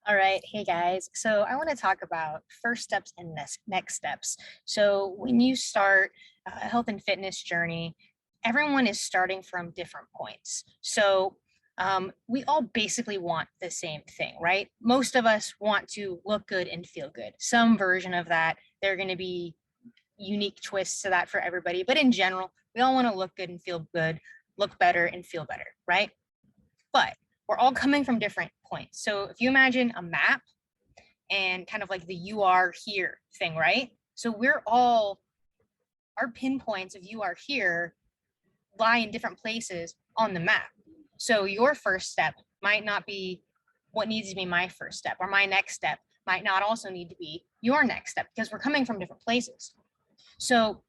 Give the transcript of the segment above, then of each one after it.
All right. Hey guys. So I want to talk about first steps and next steps. So when you start a health and fitness journey, everyone is starting from different points. So we all basically want the same thing, right? Most of us want to look good and feel good. Some version of that. There are going to be unique twists to that for everybody. But in general, we all want to look good and feel good, look better and feel better, right? But we're all coming from different points. So if you imagine a map and kind of like the you are here thing, right? So we're all, our pinpoints of you are here lie in different places on the map. So your first step might not be what needs to be my first step, or my next step might not also need to be your next step because we're coming from different places. So,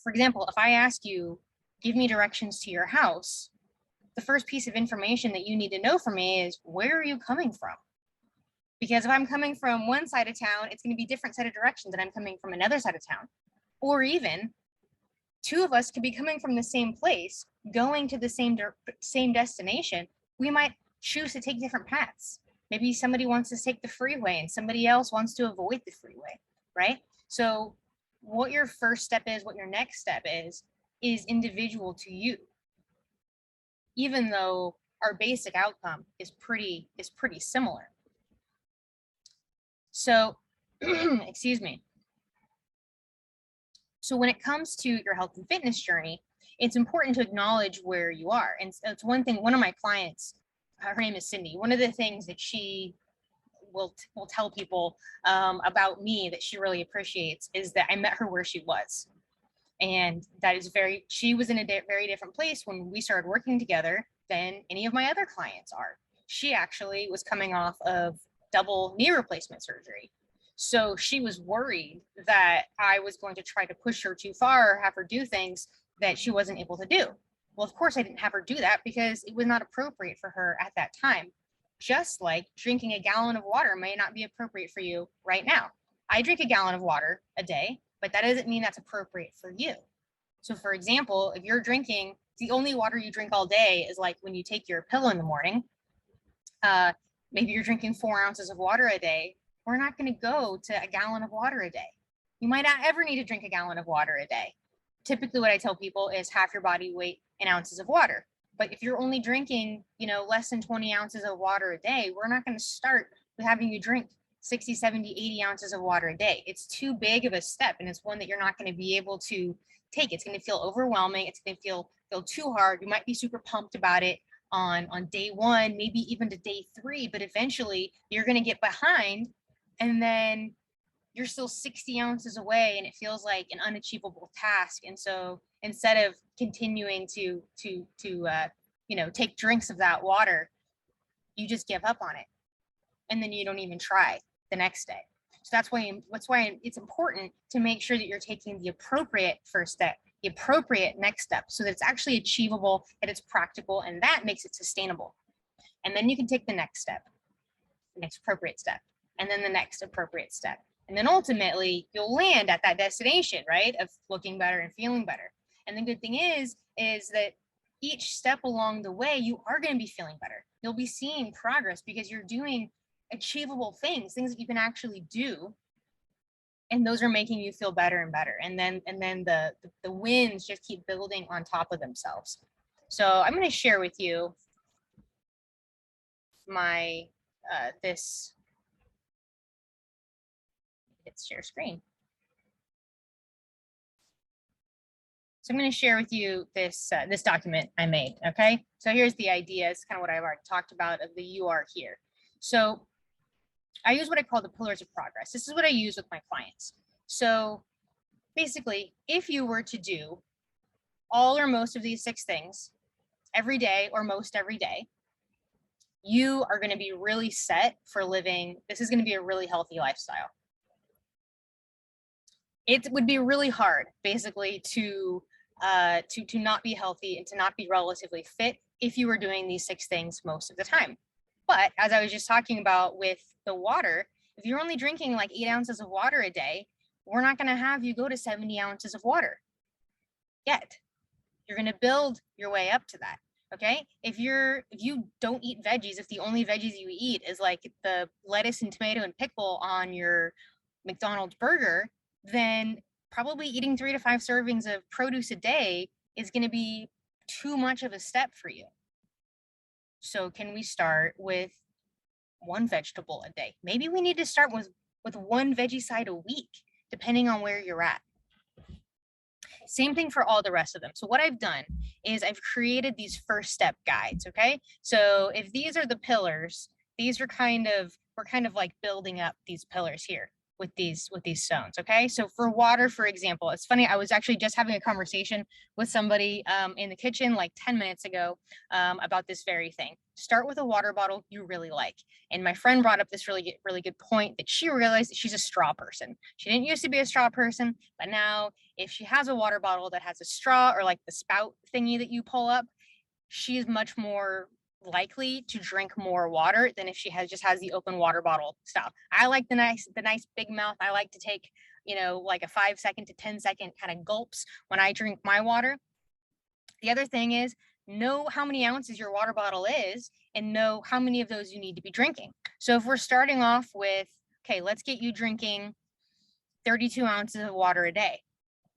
for example, if I ask you, give me directions to your house, the first piece of information that you need to know from me is where are you coming from? Because if I'm coming from one side of town, it's going to be a different set of directions than I'm coming from another side of town. Or even two of us could be coming from the same place, going to the same destination. We might choose to take different paths. Maybe somebody wants to take the freeway and somebody else wants to avoid the freeway, right? So what your first step is, what your next step is individual to you, even though our basic outcome is pretty similar. So, excuse me. So when it comes to your health and fitness journey, it's important to acknowledge where you are. And it's one thing, one of my clients, her name is Cindy. One of the things that she will tell people about me that she really appreciates is that I met her where she was. And that is she was in a very different place when we started working together than any of my other clients are. She actually was coming off of double knee replacement surgery. So she was worried that I was going to try to push her too far or have her do things that she wasn't able to do. Well, of course, I didn't have her do that because it was not appropriate for her at that time. Just like drinking a gallon of water may not be appropriate for you right now. I drink a gallon of water a day, but that doesn't mean that's appropriate for you. So, for example, if you're drinking, the only water you drink all day is like when you take your pill in the morning. Uh, Maybe you're drinking 4 ounces of water a day. We're not going to go to a gallon of water a day. You might not ever need to drink a gallon of water a day. Typically, what I tell people is half your body weight in ounces of water. But if you're only drinking, less than 20 ounces of water a day, we're not going to start with having you drink 60, 70, 80 ounces of water a day. It's too big of a step, and it's one that you're not going to be able to take. It's going to feel overwhelming. It's going to feel too hard. You might be super pumped about it on day one, maybe even to day three, but eventually you're going to get behind, and then you're still 60 ounces away and it feels like an unachievable task. And so instead of continuing to take drinks of that water, you just give up on it, and then you don't even try the next day. So that's why it's important to make sure that you're taking the appropriate first step, the appropriate next step, so that it's actually achievable, that it's practical, and that makes it sustainable. And then you can take the next step, the next appropriate step, and then the next appropriate step. And then ultimately you'll land at that destination, right? Of looking better and feeling better. And the good thing is that each step along the way, you are going to be feeling better. You'll be seeing progress because you're doing achievable things that you can actually do. And those are making you feel better and better. And then the wins just keep building on top of themselves. So I'm going to share with you my this it's share screen. So I'm going to share with you this document I made. Okay, so here's the idea. It's kind of what I've already talked about of the you are here. So I use what I call the pillars of progress. This is what I use with my clients. So basically, if you were to do all or most of these 6 things every day or most every day, you are going to be really set for living. This is going to be a really healthy lifestyle. It would be really hard, basically, to not be healthy and to not be relatively fit if you were doing these 6 things most of the time. But as I was just talking about with the water, if you're only drinking like 8 ounces of water a day, we're not going to have you go to 70 ounces of water yet. You're going to build your way up to that. Okay. If you don't eat veggies, if the only veggies you eat is like the lettuce and tomato and pickle on your McDonald's burger, then probably eating 3 to 5 servings of produce a day is going to be too much of a step for you. So can we start with one vegetable a day? Maybe we need to start with one veggie side a week, depending on where you're at. Same thing for all the rest of them. So what I've done is I've created these first step guides, okay? So if these are the pillars, these are we're kind of like building up these pillars here with these stones, okay? So for water, for example, it's funny, I was actually just having a conversation with somebody in the kitchen like 10 minutes ago about this very thing. Start with a water bottle you really like. And my friend brought up this really good point that she realized that she's a straw person. She didn't used to be a straw person, but now if she has a water bottle that has a straw or like the spout thingy that you pull up, she is much more likely to drink more water than if she just has the open water bottle style. I like the nice big mouth. I like to take, like a 5 second to 10 second kind of gulps when I drink my water. The other thing is, know how many ounces your water bottle is and know how many of those you need to be drinking. So if we're starting off with, okay, let's get you drinking 32 ounces of water a day,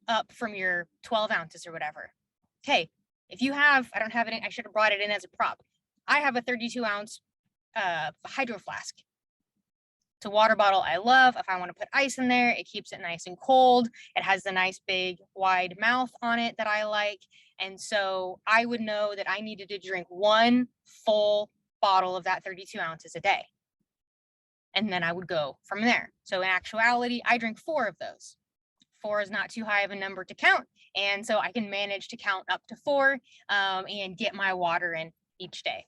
up from your 12 ounces or whatever. Okay, if you have, I don't have it in, I should have brought it in as a prop. I have a 32 ounce hydro flask. It's a water bottle I love. If I want to put ice in there, it keeps it nice and cold. It has the nice big wide mouth on it that I like. And so I would know that I needed to drink one full bottle of that 32 ounces a day. And then I would go from there. So in actuality, I drink 4 of those. 4 is not too high of a number to count. And so I can manage to count up to 4 and get my water in each day.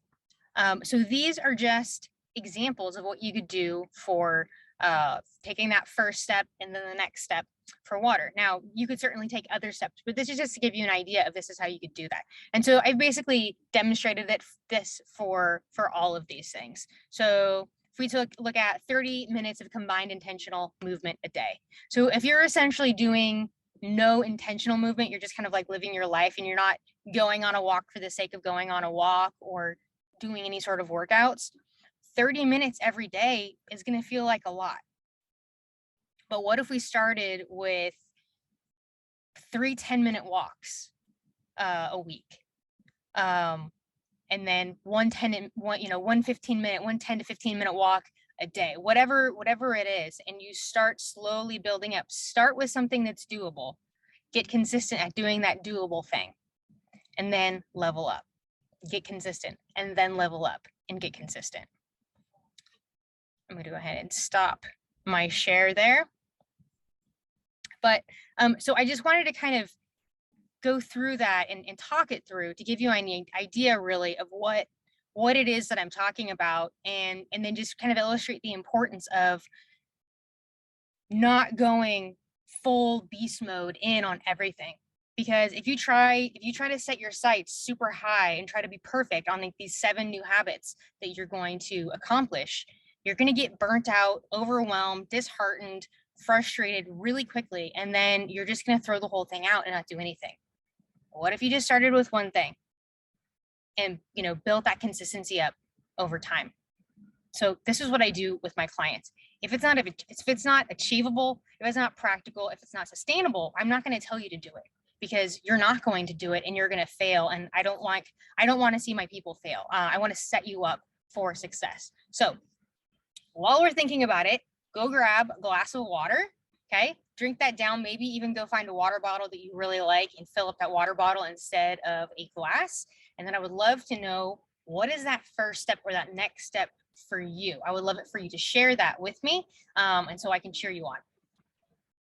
So these are just examples of what you could do for taking that first step and then the next step for water. Now, you could certainly take other steps, but this is just to give you an idea of this is how you could do that. And so I've basically demonstrated this for all of these things. So if we look at 30 minutes of combined intentional movement a day. So if you're essentially doing no intentional movement, you're just kind of like living your life and you're not going on a walk for the sake of going on a walk or doing any sort of workouts, 30 minutes every day is going to feel like a lot. But what if we started with 3 10-minute walks a week? And then one 15-minute, one 10 to 15-minute walk a day, whatever it is. And you start slowly building up. Start with something that's doable. Get consistent at doing that doable thing. And then level up. Get consistent. And then level up and get consistent. I'm going to go ahead and stop my share there. But so I just wanted to kind of go through that and talk it through to give you an idea really of what it is that I'm talking about, and then just kind of illustrate the importance of not going full beast mode in on everything. Because if you try to set your sights super high and try to be perfect on like these 7 new habits that you're going to accomplish, you're going to get burnt out, overwhelmed, disheartened, frustrated really quickly, and then you're just going to throw the whole thing out and not do anything. What if you just started with one thing and built that consistency up over time? So this is what I do with my clients. If it's not achievable, if it's not practical, if it's not sustainable, I'm not going to tell you to do it, because you're not going to do it and you're going to fail. And I don't want to see my people fail. I want to set you up for success. So while we're thinking about it, go grab a glass of water. Okay, drink that down. Maybe even go find a water bottle that you really like and fill up that water bottle instead of a glass. And then I would love to know, what is that first step or that next step for you? I would love it for you to share that with me, and so I can cheer you on.